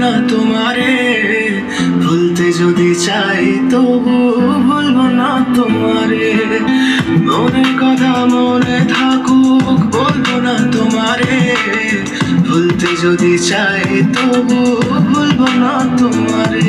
না তোমারে, ভুলতে যদি চাই তবু ভুলবো না তোমারে। মনের কথা মনে থাকুক, বলবো না তোমারে, ভুলতে যদি চাই তবু ভুলবো না তোমারে।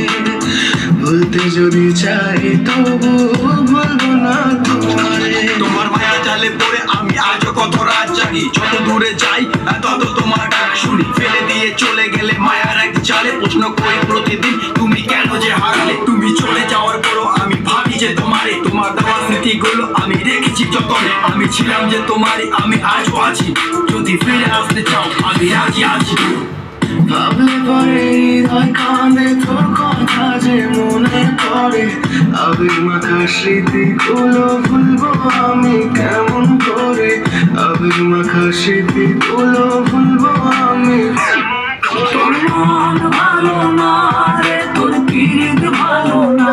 ভুলতে যদি চাই তবু ভুলবো না তোমারে। তোমার মায়া জালে পড়ে আমি আজও কত রাত জাগি, যত দূরে যাই তত তোমার ডাক শুনি। ফেলে দিয়ে চলে গেলে মায়ার এক জালে প্রশ্ন করি প্রতিদিন, তুমি কেন যে হারালে? তুমি চলে যাওয়ার পরও আমি ভাবি যে তোমারে, তোমার দেওয়া স্মৃতিগুলো আমি রেখেছি যতনে। আমি ছিলাম যে তোমারই, আমি আজও আছি, যদি ফিরে আসতে চাও আমি রাজি আছি। ভাবলে পরে হৃদয় কাঁদে, তোর কথা যে মনে পড়ে। আবেগ মাখা স্মৃতিগুলো ভুলবো আমি কেমন করে? আবেগ মাখা স্মৃতিগুলো ভুলবো আমি। তোর মন ভালো না রে, তোর পিরিত ভালো না,